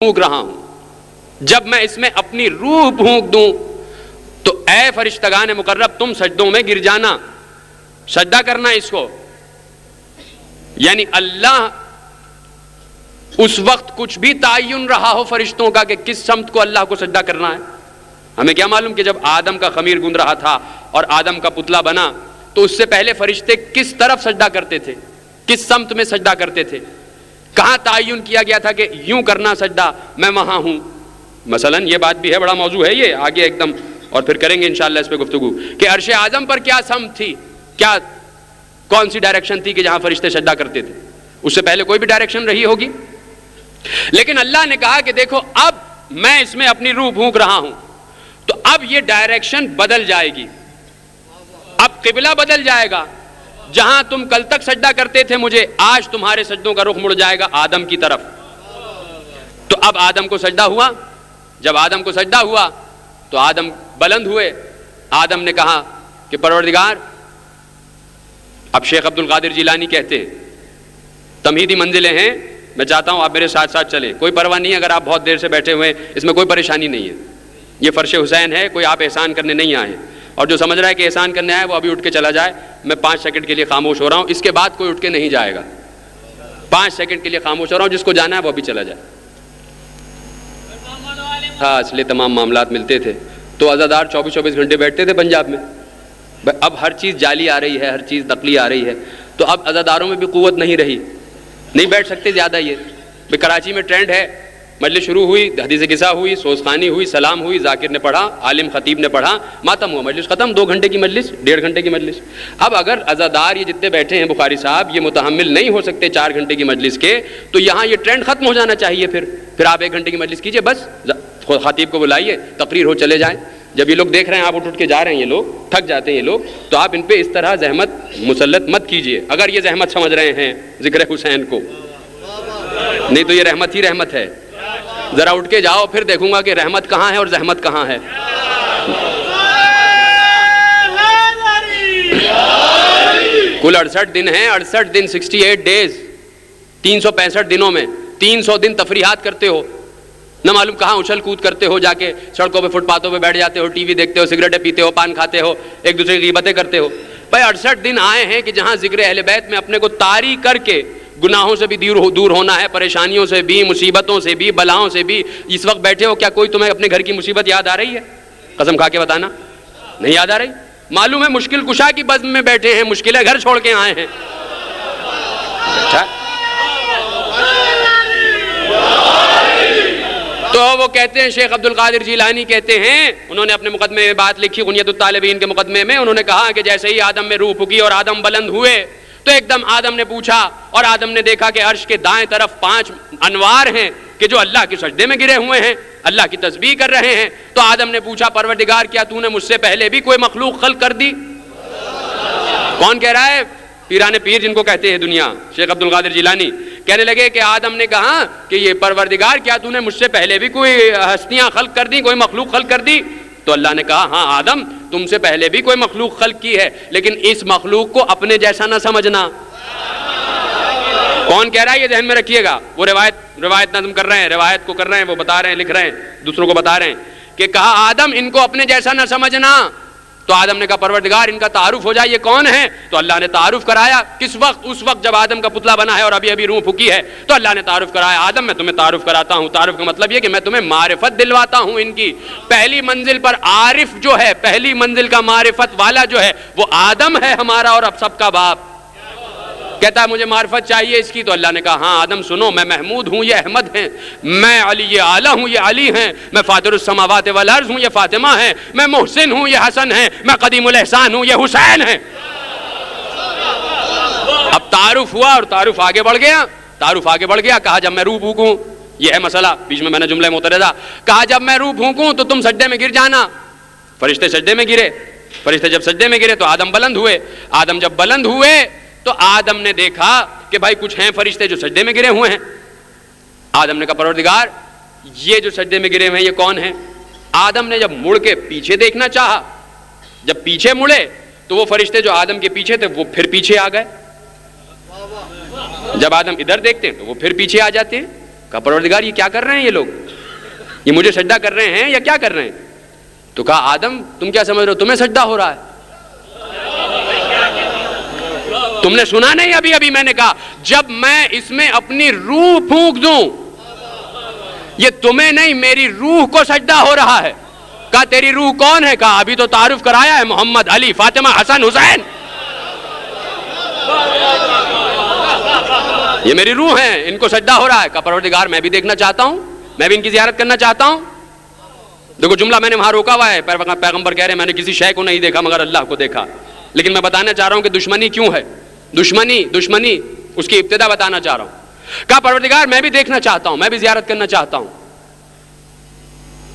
پھونک رہا ہوں، جب میں اس میں اپنی روح پھونک دوں تو اے فرشتگان مقرب تم سجدوں میں گر جانا، سجدہ کرنا اس کو۔ یعنی اللہ اس وقت کچھ بھی تعین رہا ہو فرشتوں کا کہ کس سمت کو اللہ کو سجدہ کرنا ہے۔ ہمیں کیا معلوم کہ جب آدم کا خمیر گند رہا تھا اور آدم کا پتلا بنا تو اس سے پہلے فرشتے کس طرف سجدہ کرتے تھے، کس سمت میں سجدہ کرتے تھے، کہاں تعین کیا گیا تھا کہ یوں کرنا سجدہ، میں وہاں ہوں۔ مثلا یہ بات بھی ہے، بڑا موضوع ہے یہ، آگے ایک دم اور پھر کریں گے انشاءاللہ اس پہ گفتگو کہ عرش اعظم پر کیا سمت تھی، کیا کون سی ڈائریکشن تھی کہ جہاں فرشتے سجدہ کرتے تھے، اس سے پہلے کوئی بھی ڈائریکشن رہی ہوگی۔ لیکن اللہ نے کہا کہ دیکھو اب میں اس میں اپنی روح پھونک رہا ہوں تو اب یہ ڈائریکشن بدل جائے گی، اب قبلہ بدل جائے گا، جہاں تم کل تک سجدہ کرتے تھے مجھے، آج تمہارے سجدوں کا رخ مڑ جائے گا آدم کی طرف۔ تو اب آدم کو سجدہ ہوا، جب آدم کو سجدہ ہوا تو آدم بلند ہوئے۔ آدم نے کہا کہ پروردگار، اب شیخ عبد القادر جیلانی کہتے ہیں تمہیدی منزلیں ہیں، میں چاہتا ہوں آپ میرے ساتھ ساتھ چلیں، کوئی پرواہ نہیں ہے اگر آپ بہت دیر سے بیٹھے ہوئے، اس میں کوئی پریشانی نہیں ہے، یہ فرش حسین ہے، کوئی آپ احسان کرنے نہیں آئے ہیں، اور جو سمجھ رہا ہے کہ احسان کرنے آئے وہ ابھی اٹھ کے چلا جائے، میں 5 سیکنڈ کے لیے خاموش ہو رہا ہوں، اس کے بعد کوئی اٹھ کے نہیں جائے گا، 5 سیکنڈ کے لیے خاموش ہو رہا ہوں، جس کو جانا ہے وہ ابھی چلا جائے۔ ہاں اس لیے تمام معاملات ملتے تھے تو عزادار 24 گھنٹے بیٹھتے تھے پنجاب میں، اب ہر چیز جعلی آ رہی ہے، ہر چیز نقلی آ رہی ہے، تو اب عزاداروں میں بھی قوت نہیں رہی، نہیں بیٹھ سکتے زیادہ۔ یہ کراچی میں ٹرینڈ ہے، مجلس شروع ہوئی، حدیث قصہ ہوئی، سوزخانی ہوئی، سلام ہوئی، ذاکر نے پڑھا، عالم خطیب نے پڑھا، ماتم ہوا، مجلس ختم، 2 گھنٹے کی مجلس، 1.5 گھنٹے کی مجلس۔ اب اگر عزادار یہ جتنے بیٹھے ہیں بخاری صاحب یہ متحمل نہیں ہو سکتے 4 گھنٹے کی مجلس کے، تو یہاں یہ ٹرینڈ ختم ہو جانا چاہیے، پھر آپ 1 گھنٹے کی مجلس کیجئے، بس خطیب کو بلائیے، تقریر ہو، چلے جائیں۔ جب یہ لوگ دیکھ رہے ہیں آپ اٹھ کے جا رہے ہیں، یہ لوگ تھک جاتے ہیں یہ لوگ، تو آپ ان پہ اس طرح زحمت مسلط مت کیجئے، اگر یہ زحمت سمجھ رہے ہیں ذکر حسین کو، نہیں تو یہ رحمت ہی رحمت ہے۔ ذرا اٹھ کے جاؤ، پھر دیکھوں گا کہ رحمت کہاں ہے اور زحمت کہاں ہے۔ کل 68 دن ہیں، 68 دن 68 ڈیز، 365 دنوں میں 300 دن تفریحات کرتے ہو، نہ معلوم کہاں اچھل کود کرتے ہو، جا کے سڑکوں پہ فٹ پاتھوں پہ بیٹھ جاتے ہو، ٹی وی دیکھتے ہو، سگریٹیں پیتے ہو، پان کھاتے ہو، ایک دوسرے کی غیبتیں کرتے ہو۔ بھائی 68 دن آئے ہیں کہ جہاں ذکر اہل بیت میں اپنے کو طاری کر کے گناہوں سے بھی دور ہونا ہے، پریشانیوں سے بھی، مصیبتوں سے بھی، بلاؤں سے بھی۔ اس وقت بیٹھے ہو، کیا کوئی تمہیں اپنے گھر کی مصیبت یاد آ رہی ہے؟ قسم کھا کے بتانا، نہیں یاد آ رہی؟ معلوم ہے مشکل کشا کی بزم میں بیٹھے ہیں، مشکلیں گھر چھوڑ کے آئے ہیں۔ اچھا تو وہ کہتے ہیں، شیخ عبد القادر جیلانی کہتے ہیں، انہوں نے اپنے مقدمے میں بات لکھی غنیت الطالبین کے مقدمے میں، انہوں نے کہا کہ جیسے ہی آدم میں روح پھکی اور آدم بلند ہوئے تو ایک دم آدم نے پوچھا، اور آدم نے دیکھا کہ عرش کے دائیں طرف 5 انوار ہیں کہ جو اللہ کے سجدے میں گرے ہوئے ہیں، اللہ کی تسبیح کر رہے ہیں۔ تو آدم نے پوچھا، پروردگار کیا تو نے مجھ سے پہلے بھی کوئی مخلوق خلق کر دی؟ کون کہہ رہا ہے؟ پیران پیر جن کو کہتے ہیں دنیا، شیخ عبد القادر جیلانی کہنے لگے کہ آدم نے کہا کہ یہ پروردگار کیا تو نے مجھ سے پہلے بھی کوئی ہستیاں خلق کر دی، کوئی مخلوق خلق کر دی؟ تو اللہ نے کہا ہاں آدم تم سے پہلے بھی کوئی مخلوق خلق کی ہے، لیکن اس مخلوق کو اپنے جیسا نہ سمجھنا۔ کون کہہ رہا ہے یہ ذہن میں رکھیے گا، وہ روایت نظم کر رہے ہیں، روایت کو کر رہے ہیں، وہ بتا رہے ہیں، لکھ رہے ہیں، دوسروں کو بتا رہے ہیں کہ کہا آدم ان کو اپنے جیسا نہ سمجھنا۔ تو آدم نے کہا پروردگار ان کا تعارف ہو جائے، یہ کون ہے؟ تو اللہ نے تعارف کرایا۔ کس وقت؟ اس وقت جب آدم کا پتلا بنا ہے اور ابھی روح پھکی ہے، تو اللہ نے تعارف کرایا، آدم میں تمہیں تعارف کراتا ہوں۔ تعارف کا مطلب یہ کہ میں تمہیں معرفت دلواتا ہوں ان کی۔ پہلی منزل پر عارف جو ہے، پہلی منزل کا معرفت والا جو ہے وہ آدم ہے ہمارا اور اب سب کا باپ۔ کہتا ہے مجھے معرفت چاہیے اس کی، تو اللہ نے کہا ہاں آدم سنو، میں محمود ہوں، یہ احمد ہیں، میں علی یہ اعلیٰ ہوں، یہ علی ہیں، میں فاطر السماوات والارض ہوں، یہ فاطمہ ہیں، میں محسن ہوں، یہ حسن ہیں، میں قدیم الاحسان ہوں، یہ حسین ہیں۔ اب تعارف ہوا اور تعارف آگے بڑھ گیا، کہا جب میں روح پھونکوں، یہ ہے مسئلہ، بیچ میں نے جملہ معترضہ کہا، جب میں روح پھونکوں تو تم سجدے میں گر جانا۔ فرشتے سجدے میں گرے، فرشتے جب سجدے میں گرے تو آدم بلند ہوئے۔ آدم جب بلند ہوئے تو آدم نے دیکھا کہ بھائی کچھ ہیں فرشتے جو سجدے میں گرے ہوئے ہیں۔ آدم نے کہا پروردگار یہ جو سجدے میں گرے ہوئے ہیں یہ کون ہیں؟ آدم نے جب مڑ کے پیچھے دیکھنا چاہا، جب پیچھے مڑے تو وہ فرشتے جو آدم کے پیچھے تھے وہ پھر پیچھے آ گئے۔ جب آدم ادھر دیکھتے ہیں تو وہ پھر پیچھے آ جاتے ہیں۔ کہا پروردگار یہ کیا کر رہے ہیں یہ لوگ؟ یہ مجھے سجدہ کر رہے ہیں یا کیا کر رہے ہیں؟ تو کہا آدم تم کیا سمجھ رہے ہو تمہیں سجدہ ہو رہا ہے؟ تم نے سنا نہیں ابھی میں نے کہا جب میں اس میں اپنی روح پھونک دوں یہ تمہیں نہیں میری روح کو سجدہ ہو رہا ہے۔ کہا تیری روح کون ہے؟ کہا ابھی تو تعارف کرایا ہے، محمد، علی، فاطمہ، حسن، حسین، یہ میری روح ہیں، ان کو سجدہ ہو رہا ہے۔ کہا پروردگار میں بھی دیکھنا چاہتا ہوں، میں بھی ان کی زیارت کرنا چاہتا ہوں۔ دیکھو جملہ میں نے وہاں روکا ہوا ہے، پیغمبر کہہ رہے ہیں میں نے کسی شے کو نہیں دیکھا مگر اللہ کو دیکھا، لیکن میں بتانا چاہ رہا ہوں کہ دشمنی کیوں ہے، دشمنی اس کی ابتدا بتانا چاہ رہا ہوں۔ کہا پروردگار میں بھی دیکھنا چاہتا ہوں، میں بھی زیارت کرنا چاہتا ہوں،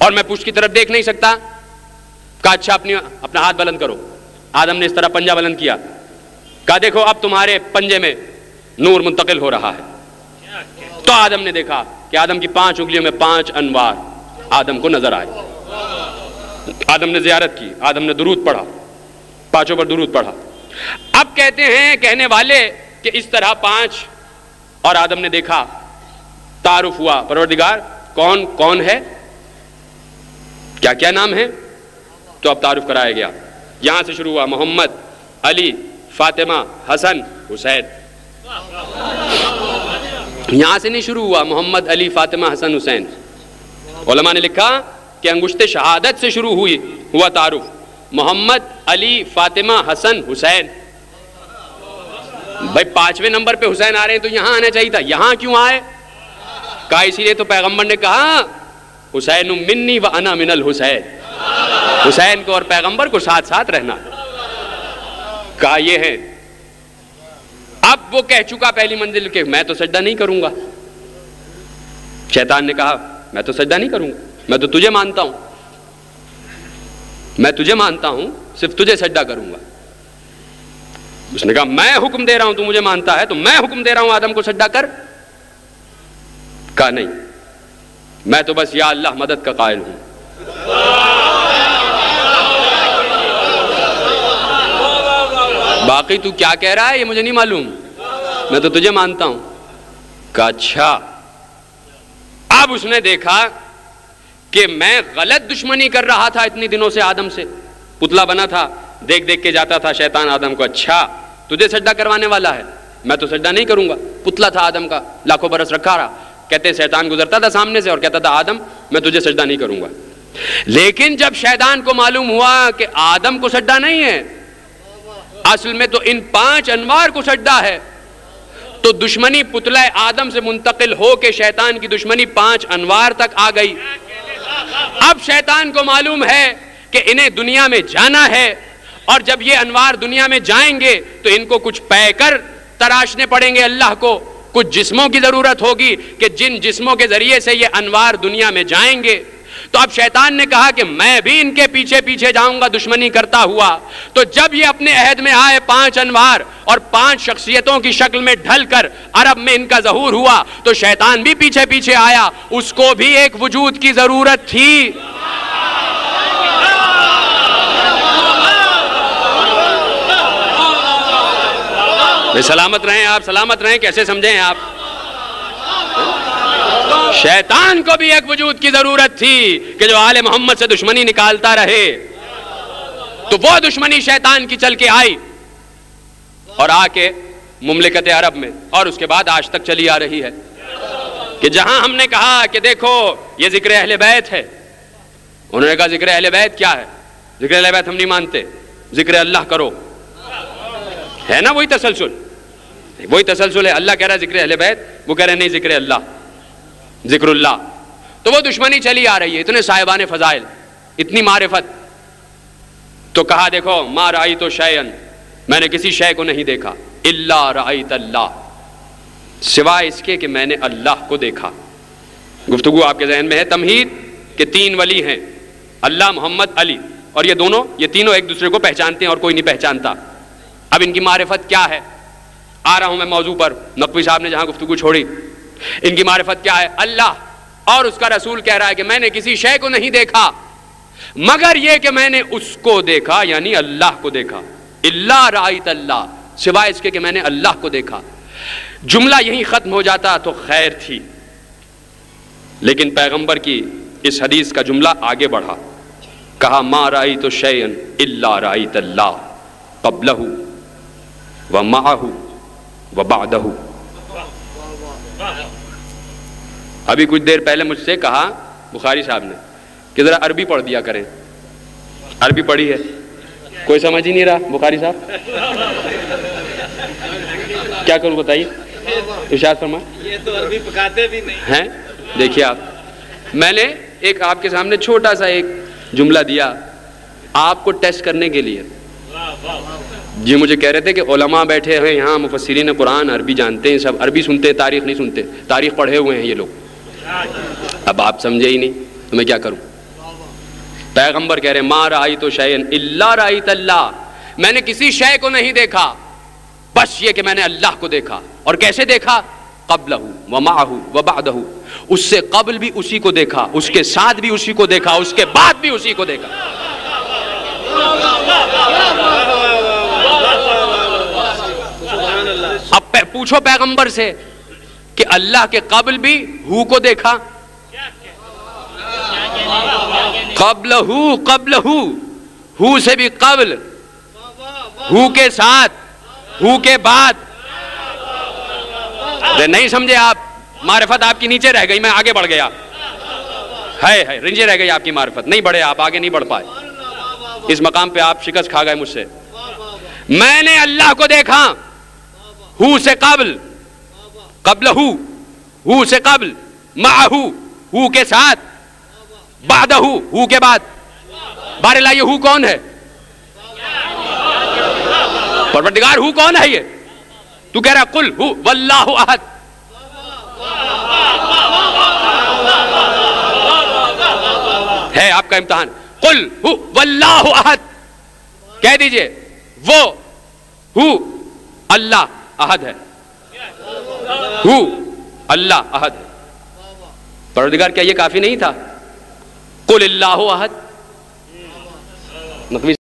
اور میں پشت کی طرف دیکھ نہیں سکتا۔ کہا اچھا اپنا ہاتھ بلند کرو۔ آدم نے اس طرح پنجہ بلند کیا۔ کہا دیکھو اب تمہارے پنجے میں نور منتقل ہو رہا ہے۔ تو آدم نے دیکھا کہ آدم کی 5 انگلیوں میں 5 انوار آدم کو نظر آئے۔ آدم نے زیارت کی، آدم نے درود پڑھا، 5 پر درود پڑھا۔ اب کہتے ہیں کہنے والے کہ اس طرح 5 اور آدم نے دیکھا، تعارف ہوا پروردگار کون ہے، کیا نام ہے؟ تو اب تعارف کرایا گیا، یہاں سے شروع ہوا محمد، علی، فاطمہ، حسن، حسین۔ یہاں سے نہیں شروع ہوا محمد، علی، فاطمہ، حسن، حسین۔ علماء نے لکھا کہ انگشت شہادت سے شروع ہوا تعارف، محمد، علی، فاطمہ، حسن، حسین۔ بھائی 5ویں نمبر پہ حسین آ رہے ہیں تو یہاں آنا چاہیے تھا، یہاں کیوں آئے؟ کہا اسی لیے تو پیغمبر نے کہا حسین منی و انا من الحسین، حسین کو اور پیغمبر کو ساتھ ساتھ رہنا۔ کہا یہ ہے۔ اب وہ کہہ چکا پہلی منزل کہ میں تو سجدہ نہیں کروں گا۔ شیطان نے کہا میں تو سجدہ نہیں کروں گا، میں تو تجھے مانتا ہوں، میں تجھے مانتا ہوں، صرف تجھے سجدہ کروں گا۔ اس نے کہا میں حکم دے رہا ہوں، تو مجھے مانتا ہے تو میں حکم دے رہا ہوں آدم کو سجدہ کر۔ کہا نہیں، میں تو بس یا اللہ مدد کا قائل ہوں۔ باقی تو کیا کہہ رہا ہے یہ مجھے نہیں معلوم، میں تو تجھے مانتا ہوں۔ کہا اچھا۔ اب اس نے دیکھا کہ میں غلط دشمنی کر رہا تھا اتنی دنوں سے آدم سے، پتلا بنا تھا، دیکھ دیکھ کے جاتا تھا شیطان آدم کو، اچھا تجھے سجدہ کروانے والا ہے، میں تو سجدہ نہیں کروں گا۔ پتلا تھا آدم کا، لاکھوں برس رکھا رہا۔ کہتے ہیں شیطان گزرتا تھا سامنے سے اور کہتا تھا آدم میں تجھے سجدہ نہیں کروں گا۔ لیکن جب شیطان کو معلوم ہوا کہ آدم کو سجدہ نہیں ہے، اصل میں تو ان 5 انوار کو سجدہ ہے، تو دشمنی پتلہ آدم سے منتقل ہو کے شیطان کی دشمنی 5 انوار تک آ گئی۔ اب شیطان کو معلوم ہے کہ انہیں دنیا میں جانا ہے، اور جب یہ انوار دنیا میں جائیں گے تو ان کو کچھ پے کر تراشنے پڑیں گے اللہ کو، کچھ جسموں کی ضرورت ہوگی کہ جن جسموں کے ذریعے سے یہ انوار دنیا میں جائیں گے۔ تو اب شیطان نے کہا کہ میں بھی ان کے پیچھے پیچھے جاؤں گا دشمنی کرتا ہوا۔ تو جب یہ اپنے عہد میں آئے 5 انوار اور 5 شخصیتوں کی شکل میں ڈھل کر عرب میں ان کا ظہور ہوا، تو شیطان بھی پیچھے پیچھے آیا، اس کو بھی ایک وجود کی ضرورت تھی۔ سلامت رہیں آپ، سلامت رہیں، کیسے سمجھیں آپ؟ شیطان کو بھی ایک وجود کی ضرورت تھی کہ جو آل محمد سے دشمنی نکالتا رہے۔ تو وہ دشمنی شیطان کی چل کے آئی اور آ کے مملکت عرب میں، اور اس کے بعد آج تک چلی آ رہی ہے کہ جہاں ہم نے کہا کہ دیکھو یہ ذکر اہل بیت ہے، انہوں نے کہا ذکر اہل بیت کیا ہے؟ ذکر اہل بیت ہم نہیں مانتے، ذکر اللہ کرو، ہے نا وہی تسلسل ہے۔ اللہ کہہ رہا ہے ذکر اہل بیت، وہ کہہ رہے ہیں نہیں ذکر اللہ، ذکر اللہ۔ تو وہ دشمنی چلی آ رہی ہے، اتنے صاحبان فضائل، اتنی معرفت۔ تو کہا دیکھو ما رأیت شیئا، میں نے کسی شے کو نہیں دیکھا، الا رأیت اللہ، سوائے اس کے کہ میں نے اللہ کو دیکھا۔ گفتگو آپ کے ذہن میں ہے تمہید کہ 3 ولی ہیں، اللہ، محمد، علی، اور یہ تینوں ایک دوسرے کو پہچانتے ہیں اور کوئی نہیں پہچانتا۔ اب ان کی معرفت کیا ہے؟ آ رہا ہوں میں موضوع پر، نقوی صاحب نے جہاں گفتگو چھوڑی۔ ان کی معرفت کیا ہے؟ اللہ اور اس کا رسول کہہ رہا ہے کہ میں نے کسی شے کو نہیں دیکھا مگر یہ کہ میں نے اس کو دیکھا، یعنی اللہ کو دیکھا۔ الا رأیت اللہ، سوائے اس کے کہ میں نے اللہ کو دیکھا۔ جملہ یہیں ختم ہو جاتا تو خیر تھی، لیکن پیغمبر کی اس حدیث کا جملہ آگے بڑھا، کہا ما رأیت شیئا الا رأیت اللہ قبلہ ومعہ وبعدہ۔ ابھی کچھ دیر پہلے مجھ سے کہا بخاری صاحب نے کہ ذرا عربی پڑھ دیا کریں، عربی پڑھی ہے، کوئی سمجھ ہی نہیں رہا بخاری صاحب، کیا کروں بتائیے؟ ارشاد فرمائیں۔ یہ تو عربی پکاتے بھی نہیں ہیں۔ دیکھیے آپ، میں نے ایک آپ کے سامنے چھوٹا سا ایک جملہ دیا آپ کو ٹیسٹ کرنے کے لیے۔ جی مجھے کہہ رہے تھے کہ علماء بیٹھے ہیں یہاں، مفسرین قرآن عربی جانتے ہیں، سب عربی سنتے ہیں، تاریخ نہیں سنتے، تاریخ پڑھے ہوئے ہیں یہ لوگ۔ اب آپ سمجھے ہی نہیں تو میں کیا کروں؟ پیغمبر کہہ رہے ہیں ما رأیت شیئا الا رأیت اللہ، میں نے کسی شے کو نہیں دیکھا بس یہ کہ میں نے اللہ کو دیکھا۔ اور کیسے دیکھا؟ قبلہ ومعہ وبعدہ، اس سے قبل بھی اسی کو دیکھا، اس کے ساتھ بھی اسی کو دیکھا، اس کے بعد بھی اسی کو دیکھا۔ اب پوچھو پیغمبر سے کہ اللہ کے قبل بھی ہو کو دیکھا، قبلہ قبلہ، ہو سے بھی قبل، ہو کے ساتھ، ہو کے بعد۔ نہیں سمجھے آپ؟ معرفت آپ کی نیچے رہ گئی، میں آگے بڑھ گیا، ہے رنجے رہ گئی آپ کی معرفت، نہیں بڑھے آپ، آگے نہیں بڑھ پائے، اس مقام پہ آپ شکست کھا گئے مجھ سے۔ میں نے اللہ کو دیکھا ہو سے قبل، قبل ہو سے قبل، معہ ہو کے ساتھ، بعدہ ہو کے بعد۔ بارے لائیے ہو کون ہے؟ پروردگار ہو کون ہے؟ یہ تو کہہ رہا قل ہو واللہ احد، ہے آپ کا امتحان، قل ہو واللہ احد، کہہ دیجئے وہ ہو اللہ احد ہے، ہو اللہ احد ہے۔ پروردگار کیا یہ کافی نہیں تھا؟ قل اللہ احد؟ نقوی